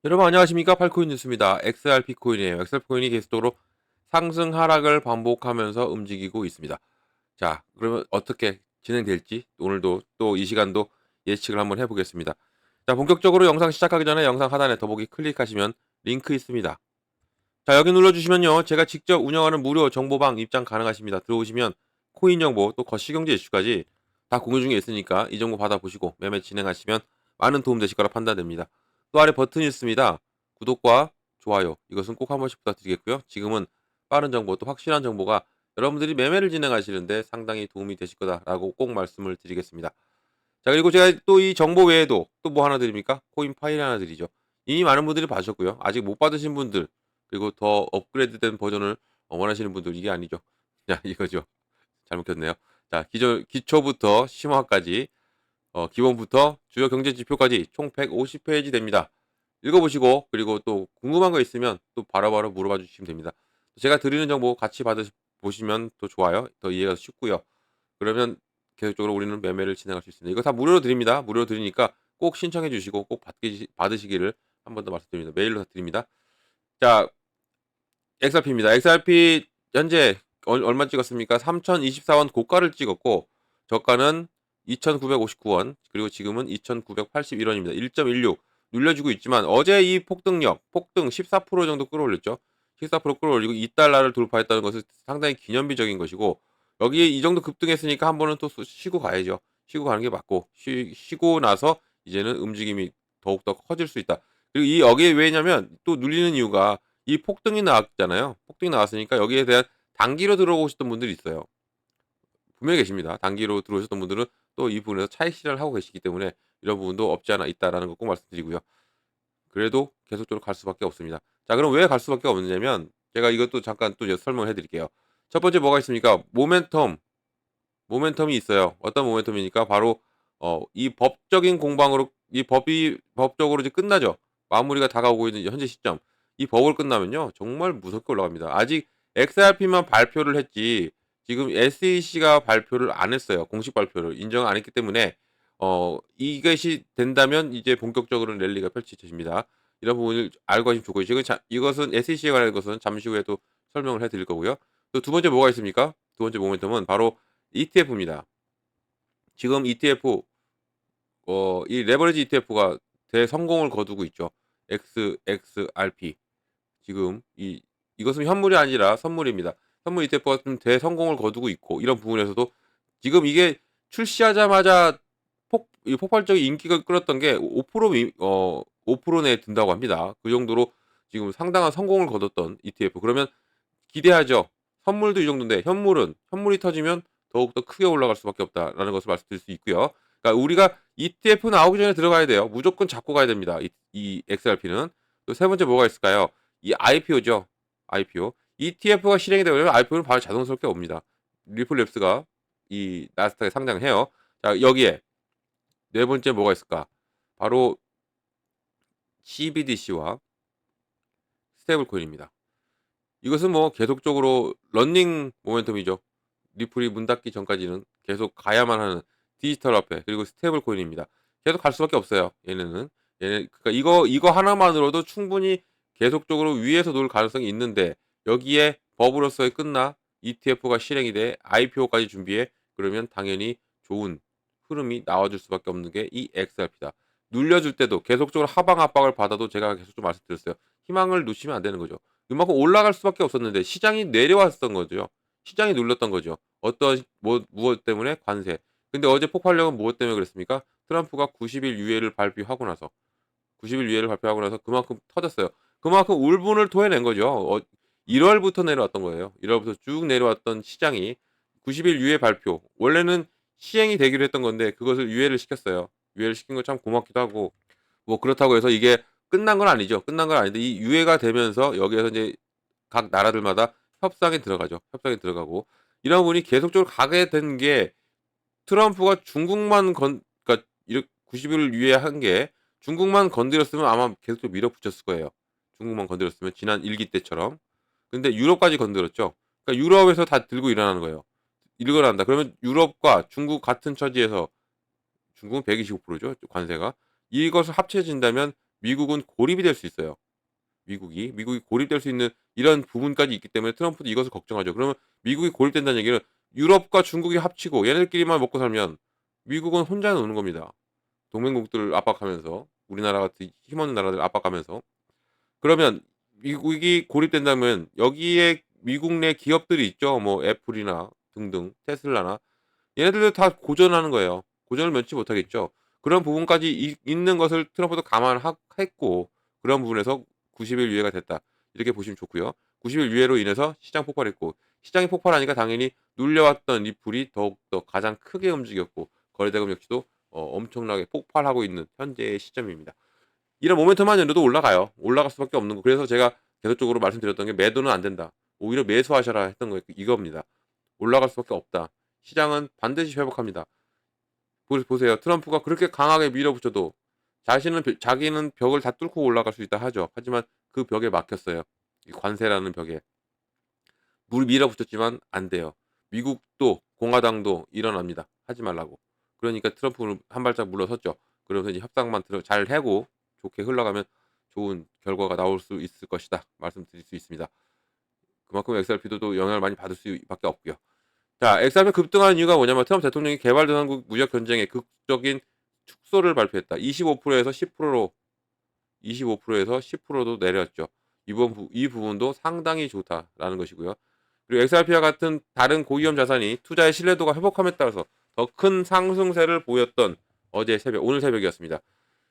여러분 안녕하십니까? 팔코인 뉴스입니다. XRP 코인이에요. XRP 코인이 계속적으로 상승 하락을 반복하면서 움직이고 있습니다. 자, 그러면 어떻게 진행될지 오늘도 또 이 시간도 예측을 한번 해보겠습니다. 자, 본격적으로 영상 시작하기 전에 영상 하단에 더보기 클릭하시면 링크 있습니다. 자, 여기 눌러주시면요. 제가 직접 운영하는 무료 정보방 입장 가능하십니다. 들어오시면 코인 정보 또 거시경제 이슈까지 다 공유 중에 있으니까 이 정보 받아보시고 매매 진행하시면 많은 도움 되실 거라 판단됩니다. 또 아래 버튼이 있습니다. 구독과 좋아요 이것은 꼭 한 번씩 부탁드리겠고요. 지금은 빠른 정보 또 확실한 정보가 여러분들이 매매를 진행하시는데 상당히 도움이 되실 거다라고 꼭 말씀을 드리겠습니다. 자, 그리고 제가 또 이 정보 외에도 또 뭐 하나 드립니까? 코인 파일 하나 드리죠. 이미 많은 분들이 봐주셨고요. 아직 못 받으신 분들 그리고 더 업그레이드된 버전을 원하시는 분들 이게 아니죠. 자, 이거죠. 잘못 켰네요. 자, 기초부터 심화까지 기본부터 주요 경제 지표까지 총 150페이지 됩니다. 읽어보시고 그리고 또 궁금한 거 있으면 또 바로바로 물어봐 주시면 됩니다. 제가 드리는 정보 같이 보시면 더 좋아요. 더 이해가 쉽고요. 그러면 계속적으로 우리는 매매를 진행할 수 있습니다. 이거 다 무료로 드립니다. 무료로 드리니까 꼭 신청해 주시고 꼭 받으시기를 한 번 더 말씀드립니다. 메일로 다 드립니다. 자, XRP입니다. XRP 현재 얼마 찍었습니까? 3,024원 고가를 찍었고 저가는 2,959원 그리고 지금은 2,981원입니다. 1.16 눌려주고 있지만 어제 이 폭등 14% 정도 끌어올렸죠. 14% 끌어올리고 2달러를 돌파했다는 것은 상당히 기념비적인 것이고 여기에 이 정도 급등했으니까 한 번은 또 쉬고 가야죠. 쉬고 가는 게 맞고 쉬고 나서 이제는 움직임이 더욱더 커질 수 있다. 그리고 여기에 왜냐면 또 눌리는 이유가 이 폭등이 나왔잖아요. 폭등이 나왔으니까 여기에 대한 단기로 들어오셨던 분들이 있어요. 분명히 계십니다. 단기로 들어오셨던 분들은 또 이 부분에서 차익 실현을 하고 계시기 때문에 이런 부분도 없지 않아 있다라는 거 꼭 말씀드리고요. 그래도 계속적으로 갈 수밖에 없습니다. 자, 그럼 왜 갈 수밖에 없느냐면 제가 이것도 잠깐 또 설명을 해드릴게요. 첫 번째 뭐가 있습니까? 모멘텀이 있어요. 어떤 모멘텀이니까 바로 이 법적인 공방으로 이 법이 법적으로 이제 끝나죠. 마무리가 다가오고 있는 현재 시점. 이 법을 끝나면요. 정말 무섭게 올라갑니다. 아직 XRP만 발표를 했지 지금 SEC가 발표를 안 했어요. 공식 발표를 인정을 안 했기 때문에 이것이 된다면 이제 본격적으로 랠리가 펼쳐집니다. 이런 부분을 알고 하시면 좋고요. 지금 이것은 SEC에 관한 것은 잠시 후에 또 설명을 해 드릴 거고요. 또 두 번째 뭐가 있습니까? 두 번째 모멘텀은 바로 ETF입니다. 지금 ETF 이 레버리지 ETF가 대성공을 거두고 있죠. XXRP. 지금 이것은 현물이 아니라 선물입니다. 선물 ETF가 좀 대성공을 거두고 있고 이런 부분에서도 지금 이게 출시하자마자 폭발적인 인기가 끌었던 게 5% 내에 든다고 합니다. 그 정도로 지금 상당한 성공을 거뒀던 ETF. 그러면 기대하죠. 선물도 이 정도인데 현물이 터지면 더욱더 크게 올라갈 수밖에 없다라는 것을 말씀드릴 수 있고요. 그러니까 우리가 ETF 나오기 전에 들어가야 돼요. 무조건 잡고 가야 됩니다. 이 XRP는. 또 세 번째 뭐가 있을까요? 이 IPO죠. IPO. ETF가 실행이 되면 IPO는 바로 자동스럽게 옵니다. 리플랩스가 이 나스닥에 상장을 해요. 자, 여기에 네 번째 뭐가 있을까? 바로 CBDC와 스테이블 코인입니다. 이것은 뭐 계속적으로 러닝 모멘텀이죠. 리플이 문 닫기 전까지는 계속 가야만 하는 디지털 화폐 그리고 스테이블 코인입니다. 계속 갈 수밖에 없어요. 얘네 그러니까 이거 하나만으로도 충분히 계속적으로 위에서 놀 가능성이 있는데 여기에 법으로서의 끝나 ETF가 실행이 돼 IPO까지 준비해 그러면 당연히 좋은 흐름이 나와줄 수밖에 없는 게 이 XRP다. 눌려줄 때도 계속적으로 하방 압박을 받아도 제가 계속 좀 말씀드렸어요. 희망을 놓치면 안 되는 거죠. 이만큼 올라갈 수밖에 없었는데 시장이 내려왔던 거죠. 시장이 눌렸던 거죠. 무엇 때문에? 관세. 근데 어제 폭발력은 무엇 때문에 그랬습니까? 트럼프가 90일 유예를 발표하고 나서 90일 유예를 발표하고 나서 그만큼 터졌어요. 그만큼 울분을 토해낸 거죠. 1월부터 내려왔던 거예요. 1월부터 쭉 내려왔던 시장이 90일 유예 발표. 원래는 시행이 되기로 했던 건데 그것을 유예를 시켰어요. 유예를 시킨 거 참 고맙기도 하고 뭐 그렇다고 해서 이게 끝난 건 아니죠. 끝난 건 아닌데 이 유예가 되면서 여기에서 이제 각 나라들마다 협상에 들어가죠. 협상에 들어가고 이런 부분이 계속적으로 가게 된 게 트럼프가 중국만 그러니까 90일을 유예한 게 중국만 건드렸으면 아마 계속 밀어붙였을 거예요. 중국만 건드렸으면 지난 1기 때처럼. 근데 유럽까지 건드렸죠. 그러니까 유럽에서 다 들고 일어나는 거예요. 일어난다. 그러면 유럽과 중국 같은 처지에서 중국은 125%죠, 관세가. 이것을 합쳐진다면 미국은 고립이 될 수 있어요. 미국이 고립될 수 있는 이런 부분까지 있기 때문에 트럼프도 이것을 걱정하죠. 그러면 미국이 고립된다는 얘기는 유럽과 중국이 합치고 얘네들끼리만 먹고 살면 미국은 혼자 노는 겁니다. 동맹국들을 압박하면서 우리나라 같은 힘없는 나라들 압박하면서. 그러면 미국이 고립된다면 여기에 미국 내 기업들이 있죠. 뭐 애플이나 등등 테슬라나 얘네들도 다 고전하는 거예요. 고전을 면치 못하겠죠. 그런 부분까지 있는 것을 트럼프도 감안했고 그런 부분에서 90일 유예가 됐다. 이렇게 보시면 좋고요. 90일 유예로 인해서 시장 폭발했고 시장이 폭발하니까 당연히 눌려왔던 리플이 더욱더 가장 크게 움직였고 거래대금 역시도 엄청나게 폭발하고 있는 현재의 시점입니다. 이런 모멘텀만 열어도 올라가요. 올라갈 수밖에 없는 거. 그래서 제가 계속적으로 말씀드렸던 게 매도는 안 된다. 오히려 매수하셔라 했던 거 이겁니다. 올라갈 수밖에 없다. 시장은 반드시 회복합니다. 보세요. 트럼프가 그렇게 강하게 밀어붙여도 자기는 벽을 다 뚫고 올라갈 수 있다 하죠. 하지만 그 벽에 막혔어요. 이 관세라는 벽에. 물 밀어붙였지만 안 돼요. 미국도 공화당도 일어납니다. 하지 말라고. 그러니까 트럼프는 한 발짝 물러섰죠. 그러면서 이제 협상만 잘 하고 좋게 흘러가면 좋은 결과가 나올 수 있을 것이다. 말씀드릴 수 있습니다. 그만큼 XRP도 또 영향을 많이 받을 수밖에 없고요. 자, XRP 급등하는 이유가 뭐냐면 트럼프 대통령이 개발도상국 무역 전쟁의 극적인 축소를 발표했다. 25%에서 10%로 25%에서 10%도 내렸죠. 이 부분도 상당히 좋다라는 것이고요. 그리고 XRP와 같은 다른 고위험 자산이 투자의 신뢰도가 회복함에 따라서 더 큰 상승세를 보였던 오늘 새벽이었습니다.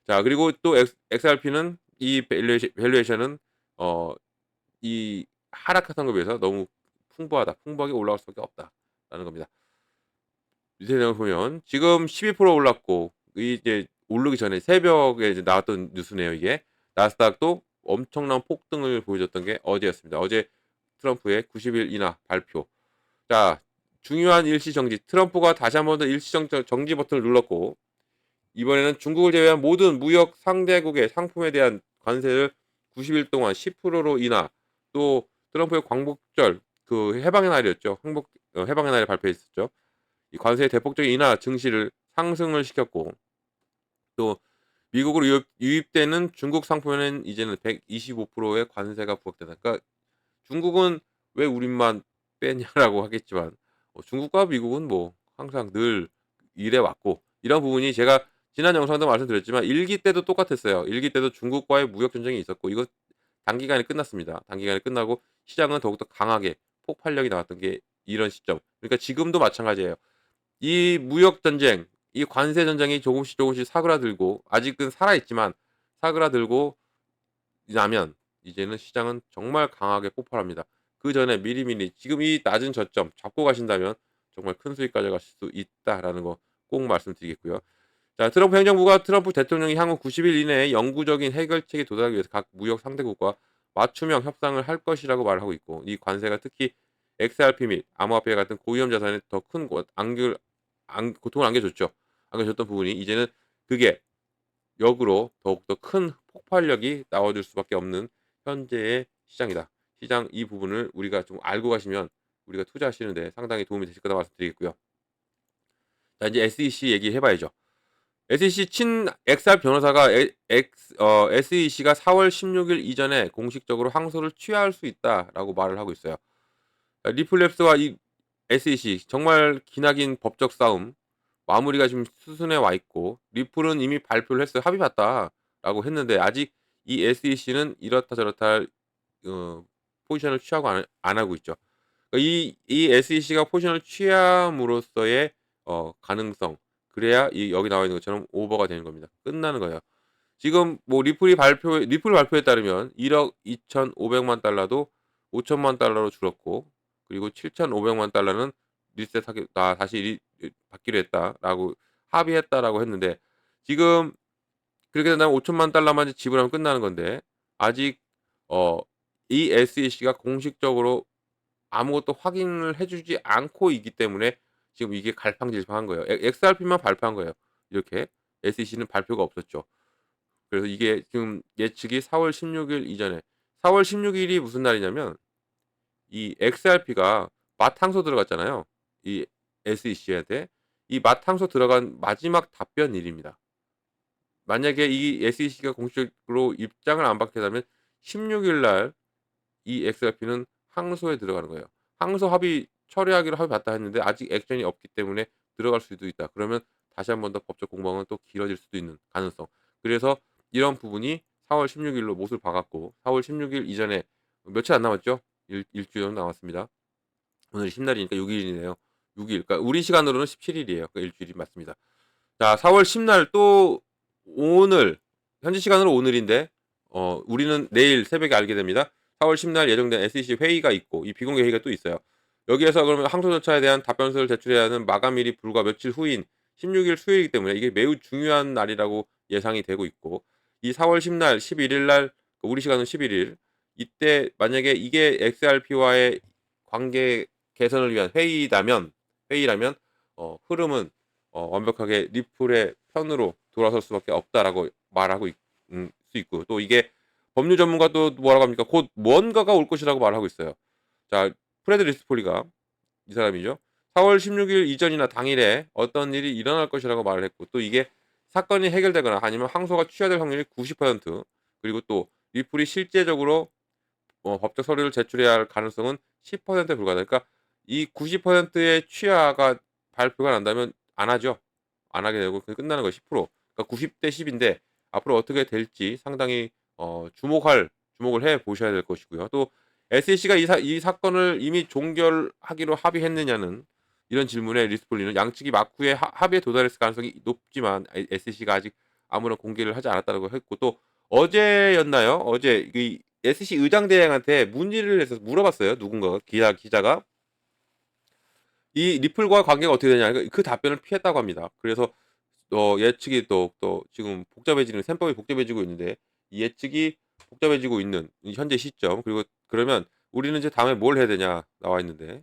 자, 그리고 또 XRP는 이 밸류에이션은 이 하락한 것에 비해서 너무 풍부하게 올라갈 수밖에 없다라는 겁니다. 밑에 내용을 보면 지금 12% 올랐고 이제 오르기 전에 새벽에 이제 나왔던 뉴스네요, 이게. 나스닥도 엄청난 폭등을 보여줬던 게 어제였습니다. 어제 트럼프의 90일 인하 발표. 자, 중요한 일시 정지. 트럼프가 다시 한 번 더 일시 정지 버튼을 눌렀고 이번에는 중국을 제외한 모든 무역 상대국의 상품에 대한 관세를 90일 동안 10%로 인하. 또 트럼프의 광복절 그 해방의 날이었죠. 해방의 날에 발표했었죠. 이 관세의 대폭적인 인하 증시를 상승을 시켰고 또 미국으로 유입되는 중국 상품에는 이제는 125%의 관세가 부과된다. 그러니까 중국은 왜 우리만 빼냐라고 하겠지만 중국과 미국은 뭐 항상 늘 이래 왔고 이런 부분이 제가 지난 영상도 말씀드렸지만 1기 때도 똑같았어요. 1기 때도 중국과의 무역 전쟁이 있었고 이거 단기간에 끝났습니다. 단기간에 끝나고 시장은 더욱더 강하게 폭발력이 나왔던 게 이런 시점. 그러니까 지금도 마찬가지예요. 이 무역 전쟁, 이 관세 전쟁이 조금씩 사그라들고 아직은 살아있지만 사그라들고 나면 이제는 시장은 정말 강하게 폭발합니다. 그 전에 미리미리 지금 이 낮은 저점 잡고 가신다면 정말 큰 수익 가져가실 수 있다라는 거 꼭 말씀드리겠고요. 자, 트럼프 행정부가 트럼프 대통령이 향후 90일 이내에 영구적인 해결책에 도달하기 위해서 각 무역 상대국과 맞춤형 협상을 할 것이라고 말하고 있고 이 관세가 특히 XRP 및 암호화폐 같은 고위험 자산에 더 큰 고통을 안겨줬죠. 안겨줬던 부분이 이제는 그게 역으로 더욱더 큰 폭발력이 나와줄 수밖에 없는 현재의 시장이다. 시장 이 부분을 우리가 좀 알고 가시면 우리가 투자하시는데 상당히 도움이 되실 거다 말씀드리겠고요. 자, 이제 SEC 얘기해 봐야죠. SEC 친 XR 변호사가 SEC가 4월 16일 이전에 공식적으로 항소를 취하할 수 있다라고 말을 하고 있어요. 리플랩스와 이 SEC 정말 기나긴 법적 싸움 마무리가 지금 수순에 와 있고 리플은 이미 발표를 했어요. 합의 봤다라고 했는데 아직 이 SEC는 이렇다 저렇다 어, 포지션을 취하고 안 하고 있죠. 그러니까 이 SEC가 포지션을 취함으로써의 가능성 그래야 여기 나와 있는 것처럼 오버가 되는 겁니다. 끝나는 거예요. 지금 뭐 리플 발표에 따르면 1억 2,500만 달러도 5천만 달러로 줄었고 그리고 7,500만 달러는 다시 받기로 했다라고 합의했다라고 했는데 지금 그렇게 된다면 5천만 달러만 지불하면 끝나는 건데 아직 어 이 SEC가 공식적으로 아무것도 확인을 해 주지 않고 있기 때문에 지금 이게 갈팡질팡한 거예요. XRP만 발표한 거예요. 이렇게 SEC는 발표가 없었죠. 그래서 이게 지금 예측이 4월 16일 이전에 4월 16일이 무슨 날이냐면 이 XRP가 마탕소 들어갔잖아요. 이 SEC한테 이 마탕소 들어간 마지막 답변일입니다. 만약에 이 SEC가 공식적으로 입장을 안 밝힌다면 16일 날 이 XRP는 항소에 들어가는 거예요. 항소 합의 철회하기로 합의 봤다 했는데 아직 액션이 없기 때문에 들어갈 수도 있다. 그러면 다시 한 번 더 법적 공방은 또 길어질 수도 있는 가능성. 그래서 이런 부분이 4월 16일로 못을 박았고 4월 16일 이전에 며칠 안 남았죠? 일주일 정도 남았습니다. 오늘이 10날이니까 6일이네요. 6일. 그러니까 우리 시간으로는 17일이에요. 그러니까 일주일이 맞습니다. 자, 4월 10날 또 오늘 현지 시간으로 오늘인데 우리는 내일 새벽에 알게 됩니다. 4월 10날 예정된 SEC 회의가 있고 이 비공개 회의가 또 있어요. 여기에서 그러면 항소 절차에 대한 답변서를 제출해야 하는 마감일이 불과 며칠 후인 16일 수요일이기 때문에 이게 매우 중요한 날이라고 예상이 되고 있고 이 4월 10날 11일 날 우리 시간은 11일 이때 만약에 이게 XRP와의 관계 개선을 위한 회의라면 흐름은 완벽하게 리플의 편으로 돌아설 수밖에 없다라고 말하고 수 있고 또 이게 법률 전문가 또 뭐라고 합니까? 곧 뭔가가 올 것이라고 말하고 있어요. 자, 프레드 리스폴리가 이 사람이죠. 4월 16일 이전이나 당일에 어떤 일이 일어날 것이라고 말을 했고 또 이게 사건이 해결되거나 아니면 항소가 취하될 확률이 90% 그리고 또 리플이 실제적으로 법적 서류를 제출해야 할 가능성은 10%에 불과하다. 그러니까 이 90%의 취하가 발표가 난다면 안 하죠. 안 하게 되고 그게 끝나는 거예요. 10%. 그러니까 90대 10인데 앞으로 어떻게 될지 상당히 주목을 해 보셔야 될 것이고요. 또 SEC가 이 사건을 이미 종결하기로 합의했느냐는 이런 질문에 리스폴리는 양측이 막후에 합의에 도달했을 가능성이 높지만 SEC가 아직 아무런 공개를 하지 않았다고 했고 또 어제였나요? 어제 이 SC 의장 대행한테 문의를 해서 물어봤어요. 누군가가 기자가 이 리플과 관계가 어떻게 되냐 그 답변을 피했다고 합니다. 그래서 예측이 또 지금 복잡해지는 셈법이 복잡해지고 있는데 이 예측이 복잡해지고 있는 이 현재 시점 그리고 그러면 우리는 이제 다음에 뭘 해야 되냐 나와 있는데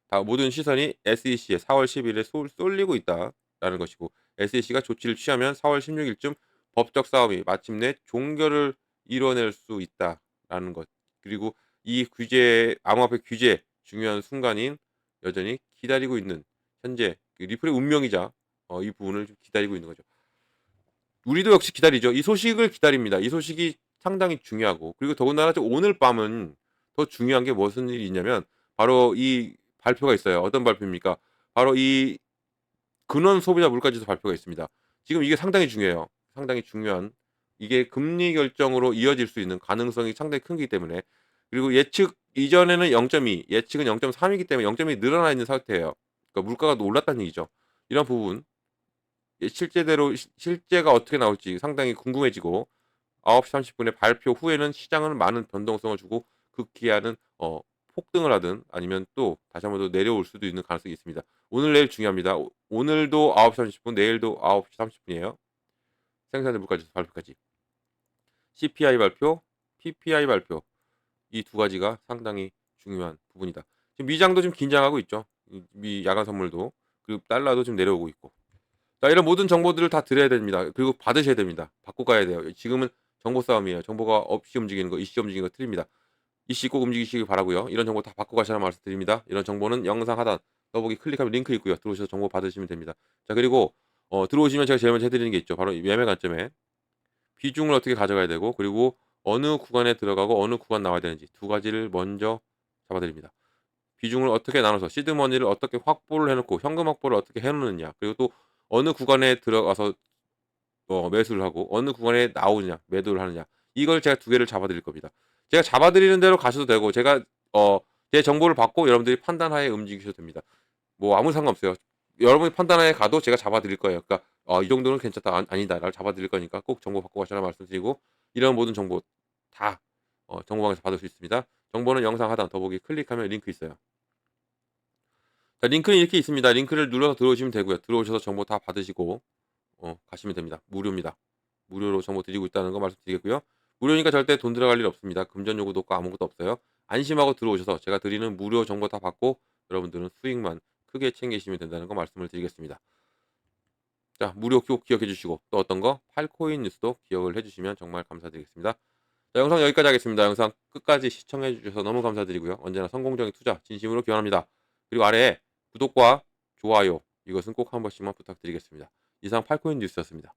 다 모든 시선이 SEC에 4월 10일에 쏠리고 있다라는 것이고 SEC가 조치를 취하면 4월 16일쯤 법적 싸움이 마침내 종결을 이뤄낼 수 있다라는 것. 그리고 이 암호화폐 규제 중요한 순간인 여전히 기다리고 있는 현재 그 리플의 운명이자 이 부분을 좀 기다리고 있는 거죠. 우리도 역시 기다리죠. 이 소식을 기다립니다. 이 소식이 상당히 중요하고 그리고 더군다나 오늘 밤은 더 중요한 게 무슨 일이 있냐면 바로 이 발표가 있어요. 어떤 발표입니까? 바로 이 근원 소비자 물가지수 발표가 있습니다. 지금 이게 상당히 중요해요. 상당히 중요한 이게 금리 결정으로 이어질 수 있는 가능성이 상당히 크기 때문에 그리고 예측 이전에는 0.2 예측은 0.3이기 때문에 0.2 늘어나 있는 상태예요. 그러니까 물가가 올랐다는 얘기죠. 이런 부분 실제가 어떻게 나올지 상당히 궁금해지고 9시 30분에 발표 후에는 시장은 많은 변동성을 주고 급기야는 폭등을 하든 아니면 또 다시 한번 더 내려올 수도 있는 가능성이 있습니다. 오늘 내일 중요합니다. 오늘도 9시 30분 내일도 9시 30분이에요. 생산자 물가지수 발표까지. CPI 발표, PPI 발표 이 두 가지가 상당히 중요한 부분이다. 지금 미장도 좀 긴장하고 있죠. 미 야간 선물도 그리고 달러도 좀 내려오고 있고. 자, 이런 모든 정보들을 다 드려야 됩니다. 그리고 받으셔야 됩니다. 받고 가야 돼요. 지금은 정보 싸움이에요. 정보가 없이 움직이는 거, 이씨 움직이는 거 틀립니다. 이씨 꼭 움직이시길 바라고요. 이런 정보 다 받고 가시라는 말씀 드립니다. 이런 정보는 영상 하단 더보기 클릭하면 링크 있고요. 들어오셔서 정보 받으시면 됩니다. 자, 그리고 들어오시면 제가 제일 먼저 해드리는 게 있죠. 바로 이 매매 관점에 비중을 어떻게 가져가야 되고 그리고 어느 구간에 들어가고 어느 구간 나와야 되는지 두 가지를 먼저 잡아드립니다. 비중을 어떻게 나눠서 시드머니를 어떻게 확보를 해놓고 현금 확보를 어떻게 해놓느냐 그리고 또 어느 구간에 들어가서 매수를 하고 어느 구간에 나오느냐 매도를 하느냐 이걸 제가 두 개를 잡아드릴 겁니다. 제가 잡아드리는 대로 가셔도 되고 제가 제 정보를 받고 여러분들이 판단하에 움직이셔도 됩니다. 뭐 아무 상관없어요. 여러분이 판단하에 가도 제가 잡아드릴 거예요. 그러니까 이 정도는 괜찮다 아니다라고 잡아드릴 거니까 꼭 정보 받고 가시라 말씀드리고 이런 모든 정보 다 정보방에서 받을 수 있습니다. 정보는 영상 하단 더보기 클릭하면 링크 있어요. 자, 링크는 이렇게 있습니다. 링크를 눌러서 들어오시면 되고요. 들어오셔서 정보 다 받으시고 가시면 됩니다. 무료입니다. 무료로 정보 드리고 있다는 거 말씀드리겠고요. 무료니까 절대 돈 들어갈 일 없습니다. 금전 요구도 없고 아무것도 없어요. 안심하고 들어오셔서 제가 드리는 무료 정보 다 받고 여러분들은 수익만 크게 챙기시면 된다는 거 말씀을 드리겠습니다. 자, 무료 꼭 기억해 주시고 또 어떤 거 팔코인 뉴스도 기억을 해 주시면 정말 감사드리겠습니다. 자, 영상 여기까지 하겠습니다. 영상 끝까지 시청해 주셔서 너무 감사드리고요. 언제나 성공적인 투자 진심으로 기원합니다. 그리고 아래에 구독과 좋아요 이것은 꼭 한 번씩만 부탁드리겠습니다. 이상 팔코인 뉴스였습니다.